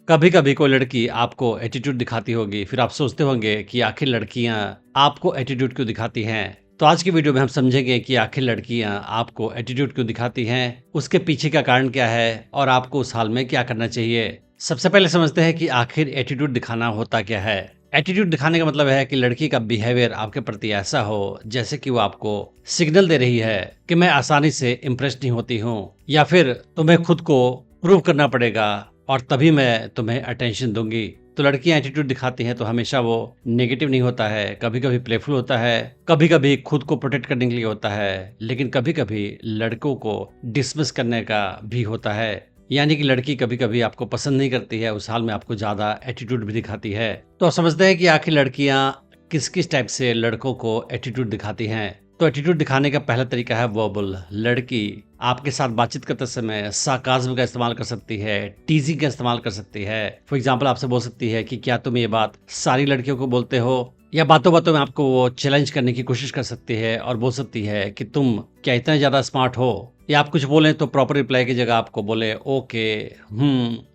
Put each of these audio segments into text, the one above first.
कभी कभी कोई लड़की आपको एटीट्यूड दिखाती होगी, फिर आप सोचते होंगे कि आखिर लड़कियां आपको एटीट्यूड क्यों दिखाती हैं। तो आज की वीडियो में हम समझेंगे कि आखिर लड़कियां आपको एटीट्यूड क्यों दिखाती हैं, उसके पीछे का कारण क्या है और आपको उस हाल में क्या करना चाहिए। सबसे पहले समझते हैं कि आखिर एटीट्यूड दिखाना होता क्या है। एटीट्यूड दिखाने का मतलब है कि लड़की का बिहेवियर आपके प्रति ऐसा हो जैसे कि वो आपको सिग्नल दे रही है कि मैं आसानी से इम्प्रेस नहीं होती हूँ, या फिर तुम्हें खुद को प्रूव करना पड़ेगा और तभी मैं तुम्हें अटेंशन दूंगी। तो लड़कियां एटीट्यूड दिखाती हैं तो हमेशा वो नेगेटिव नहीं होता है, कभी कभी प्लेफुल होता है, कभी कभी खुद को प्रोटेक्ट करने के लिए होता है, लेकिन कभी कभी लड़कों को डिसमिस करने का भी होता है। यानी कि लड़की कभी कभी आपको पसंद नहीं करती है, उस हाल में आपको ज्यादा एटीट्यूड भी दिखाती है। तो आप समझते हैं कि आखिर लड़कियां किस किस टाइप से लड़कों को एटीट्यूड दिखाती हैं। तो एटीट्यूड दिखाने का पहला तरीका है वर्बल। लड़की आपके साथ बातचीत करते समय सार्काज्म का इस्तेमाल कर सकती है, टीजिंग का इस्तेमाल कर सकती है। फॉर एग्जाम्पल आपसे बोल सकती है कि क्या तुम ये बात सारी लड़कियों को बोलते हो, या बातों बातों में आपको वो चैलेंज करने की कोशिश कर सकती है और बोल सकती है कि तुम क्या इतना ज्यादा स्मार्ट हो। या आप कुछ बोलें तो प्रॉपर रिप्लाई की जगह आपको बोले ओके,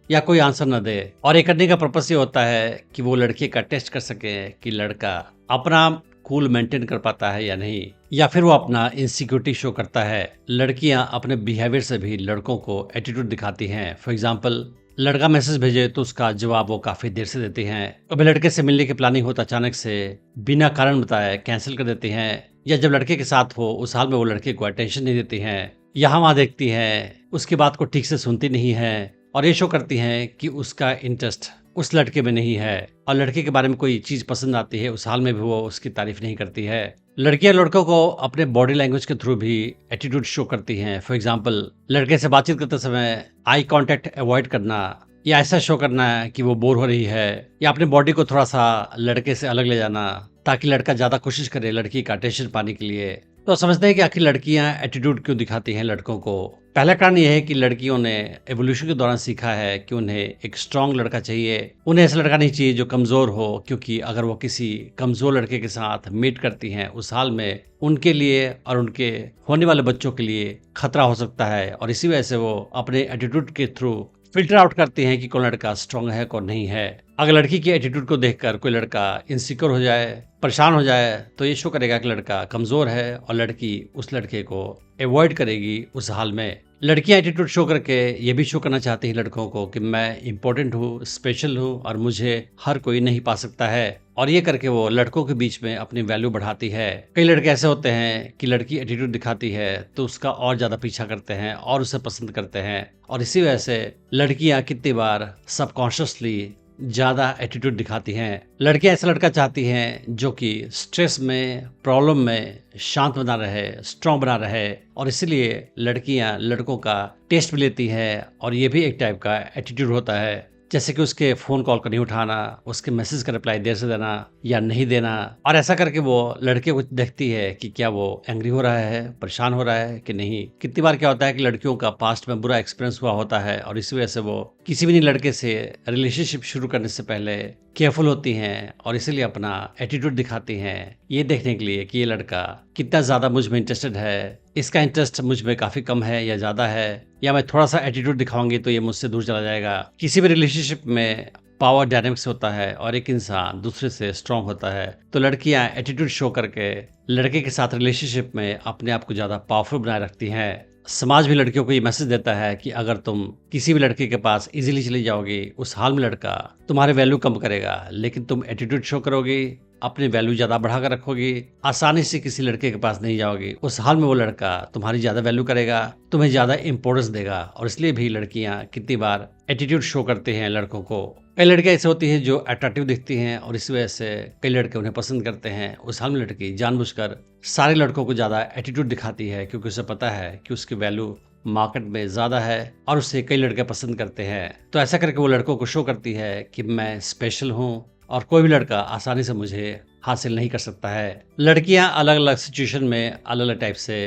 या कोई आंसर न दे। और ये करने का पर्पस ये होता है कि वो लड़की का टेस्ट कर सके कि लड़का अपना कूल मेंटेन कर पाता है या नहीं, या फिर वो अपना इनसिक्योरिटी शो करता है। लड़कियां अपने बिहेवियर से भी लड़कों को एटीट्यूड दिखाती हैं। फॉर एग्जाम्पल लड़का मैसेज भेजे तो उसका जवाब वो काफी देर से देती हैं। कभी लड़के से मिलने की प्लानिंग हो तो अचानक से बिना कारण बताए कैंसिल कर देती हैं, या जब लड़के के साथ हो उस हाल में वो लड़के को अटेंशन नहीं देती हैं, यहाँ वहां देखती हैं, उसकी बात को ठीक से सुनती नहीं है और ये शो करती हैं कि उसका इंटरेस्ट उस लड़के में नहीं है। और लड़के के बारे में कोई चीज पसंद आती है उस हाल में भी वो उसकी तारीफ नहीं करती है। लड़कियां लड़कों को अपने बॉडी लैंग्वेज के थ्रू भी एटीट्यूड शो करती हैं। फॉर एग्जाम्पल लड़के से बातचीत करते समय आई कांटेक्ट अवॉइड करना, या ऐसा शो करना कि वो बोर हो रही है, या अपने बॉडी को थोड़ा सा लड़के से अलग ले जाना ताकि लड़का ज्यादा कोशिश करे लड़की का अटेंशन पाने के लिए। तो समझते हैं कि आखिर लड़कियां एटीट्यूड क्यों दिखाती हैं लड़कों को। पहला कारण यह है कि लड़कियों ने एवोल्यूशन के दौरान सीखा है कि उन्हें एक स्ट्रांग लड़का चाहिए। उन्हें ऐसा लड़का नहीं चाहिए जो कमजोर हो, क्योंकि अगर वो किसी कमजोर लड़के के साथ मीट करती हैं उस हाल में उनके लिए और उनके होने वाले बच्चों के लिए खतरा हो सकता है। और इसी वजह से वो अपने एटीट्यूड के थ्रू फिल्टर आउट करते हैं कि कौन लड़का स्ट्रांग है कौन नहीं है। अगर लड़की के एटीट्यूड को देखकर कोई लड़का इनसिक्योर हो जाए, परेशान हो जाए, तो ये शो करेगा कि लड़का कमजोर है और लड़की उस लड़के को अवॉइड करेगी उस हाल में। लड़कियां एटीट्यूड शो करके ये भी शो करना चाहती हैं लड़कों को कि मैं इंपॉर्टेंट हूँ, स्पेशल हूँ और मुझे हर कोई नहीं पा सकता है। और ये करके वो लड़कों के बीच में अपनी वैल्यू बढ़ाती है। कई लड़के ऐसे होते हैं कि लड़की एटीट्यूड दिखाती है तो उसका और ज्यादा पीछा करते हैं और उसे पसंद करते हैं। और इसी वजह से लड़कियां कितनी बार सबकॉन्शियसली ज्यादा एटीट्यूड दिखाती हैं। लड़कियां ऐसा लड़का चाहती हैं जो कि स्ट्रेस में, प्रॉब्लम में शांत बना रहे, स्ट्रांग बना रहे, और इसीलिए लड़कियां लड़कों का टेस्ट भी लेती है। और ये भी एक टाइप का एटीट्यूड होता है, जैसे कि उसके फोन कॉल को नहीं उठाना, उसके मैसेज का रिप्लाई देर से देना या नहीं देना। और ऐसा करके वो लड़के को देखती है कि क्या वो एंग्री हो रहा है, परेशान हो रहा है कि नहीं। कितनी बार क्या होता है कि लड़कियों का पास्ट में बुरा एक्सपीरियंस हुआ होता है और इसी वजह से वो किसी भी लड़के से रिलेशनशिप शुरू करने से पहले केयरफुल होती हैं और इसीलिए अपना एटीट्यूड दिखाती हैं, ये देखने के लिए कि ये लड़का कितना ज्यादा मुझ में इंटरेस्टेड है, इसका इंटरेस्ट मुझ में काफी कम है या ज्यादा है, या मैं थोड़ा सा एटीट्यूड दिखाऊंगी तो ये मुझसे दूर चला जाएगा। किसी भी रिलेशनशिप में पावर डायनेमिक्स होता है और एक इंसान दूसरे से स्ट्रांग होता है। तो लड़कियां एटीट्यूड शो करके लड़के के साथ रिलेशनशिप में अपने आप को ज्यादा पावरफुल बनाए रखती हैं। समाज भी लड़कियों को ये मैसेज देता है कि अगर तुम किसी भी लड़के के पास इजीली चली जाओगी उस हाल में लड़का तुम्हारे वैल्यू कम करेगा, लेकिन तुम एटीट्यूड शो करोगी, अपनी वैल्यू ज्यादा बढ़ा कर रखोगी, आसानी से किसी लड़के के पास नहीं जाओगी, उस हाल में वो लड़का तुम्हारी ज्यादा वैल्यू करेगा, तुम्हें ज्यादा इंपॉर्टेंस देगा। और इसलिए भी लड़कियां कितनी बार एटीट्यूड शो करते हैं लड़कों को। कई लड़कियां ऐसी होती हैं जो अट्रैक्टिव दिखती हैं और इस वजह से कई लड़के उन्हें पसंद करते हैं। उस हाल में लड़की जानबूझकर सारे लड़कों को ज्यादा एटीट्यूड दिखाती है क्योंकि उसे पता है कि उसकी वैल्यू मार्केट में ज्यादा है और उसे कई लड़के पसंद करते हैं। तो ऐसा करके वो लड़कों को शो करती है कि मैं स्पेशल हूँ और कोई भी लड़का आसानी से मुझे हासिल नहीं कर सकता है। लड़कियां अलग अलग सिचुएशन में अलग अलग टाइप से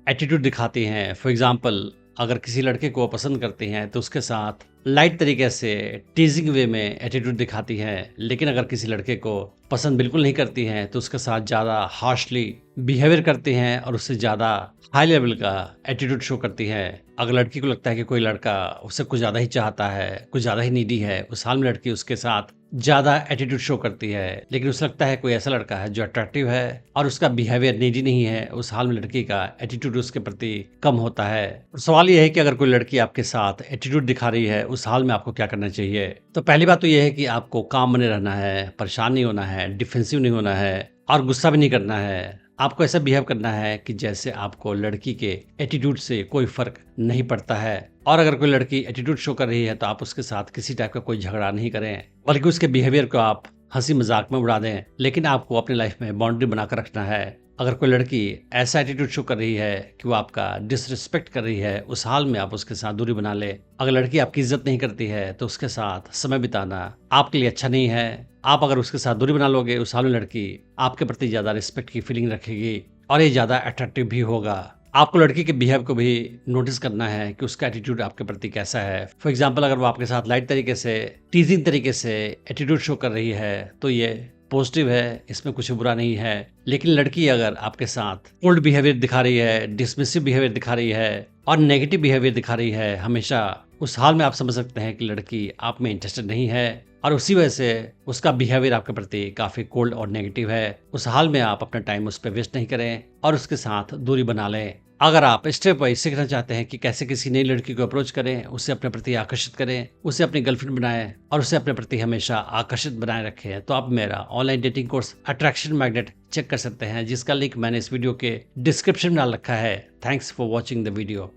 एटीट्यूड दिखाती हैं। फॉर एग्जाम्पल अगर किसी लड़के को पसंद करती हैं तो उसके साथ लाइट तरीके से टीजिंग वे में एटीट्यूड दिखाती हैं, लेकिन अगर किसी लड़के को पसंद बिल्कुल नहीं करती हैं तो उसके साथ ज्यादा हार्शली बिहेवियर करती हैं और उससे ज्यादा हाई लेवल का एटीट्यूड शो करती हैं। अगर लड़की को लगता है कि कोई लड़का उससे कुछ ज़्यादा ही चाहता है, कुछ ज़्यादा ही नीडी है, उस हाल में लड़की उसके साथ ज़्यादा एटीट्यूड शो करती है, लेकिन उसे लगता है कोई ऐसा लड़का है जो अट्रैक्टिव है और उसका बिहेवियर नीडी नहीं है, उस हाल में लड़की का एटीट्यूड उसके प्रति कम होता है। तो सवाल ये है कि अगर कोई लड़की आपके साथ एटीट्यूड दिखा रही है, उस हाल में आपको क्या करना चाहिए? तो पहली बात तो ये है कि आपको काम बने रहना है, परेशान नहीं होना है, डिफेंसिव नहीं होना है और गुस्सा भी नहीं करना है। आपको ऐसा बिहेव करना है कि जैसे आपको लड़की के एटीट्यूड से कोई फर्क नहीं पड़ता है। और अगर कोई लड़की एटीट्यूड शो कर रही है तो आप उसके साथ किसी टाइप का कोई झगड़ा नहीं करें, बल्कि उसके बिहेवियर को आप हंसी मजाक में उड़ा दें। लेकिन आपको अपनी लाइफ में बाउंड्री बनाकर रखना है। अगर कोई लड़की ऐसा एटीट्यूड शो कर रही है कि वो आपका डिसरिस्पेक्ट कर रही है, उस हाल में आप उसके साथ दूरी बना ले। अगर लड़की आपकी इज्जत नहीं करती है तो उसके साथ समय बिताना आपके लिए अच्छा नहीं है। आप अगर उसके साथ दूरी बना लोगे, उस हाल में लड़की आपके प्रति ज्यादा रिस्पेक्ट की फीलिंग रखेगी और ये ज्यादा अट्रैक्टिव भी होगा। आपको लड़की के बिहेव को भी नोटिस करना है कि उसका एटीट्यूड आपके प्रति कैसा है। फॉर एग्जाम्पल, अगर वो आपके साथ लाइट तरीके से, टीजिंग तरीके से एटीट्यूड शो कर रही है तो ये पॉजिटिव है, इसमें कुछ बुरा नहीं है। लेकिन लड़की अगर आपके साथ कोल्ड बिहेवियर दिखा रही है, डिसमिसिव बिहेवियर दिखा रही है और नेगेटिव बिहेवियर दिखा रही है हमेशा, उस हाल में आप समझ सकते हैं कि लड़की आप में इंटरेस्टेड नहीं है और उसी वजह से उसका बिहेवियर आपके प्रति काफी कोल्ड और नेगेटिव है। उस हाल में आप अपना टाइम उस पर वेस्ट नहीं करें और उसके साथ दूरी बना लें। अगर आप स्टेप वाइज सीखना चाहते हैं कि कैसे किसी नई लड़की को अप्रोच करें, उसे अपने प्रति आकर्षित करें, उसे अपनी गर्लफ्रेंड बनाएं और उसे अपने प्रति हमेशा आकर्षित बनाए रखें, तो आप मेरा online dating course attraction magnet check कर सकते हैं, जिसका लिंक मैंने इस वीडियो के डिस्क्रिप्शन में डाल रखा है। Thanks for watching the video.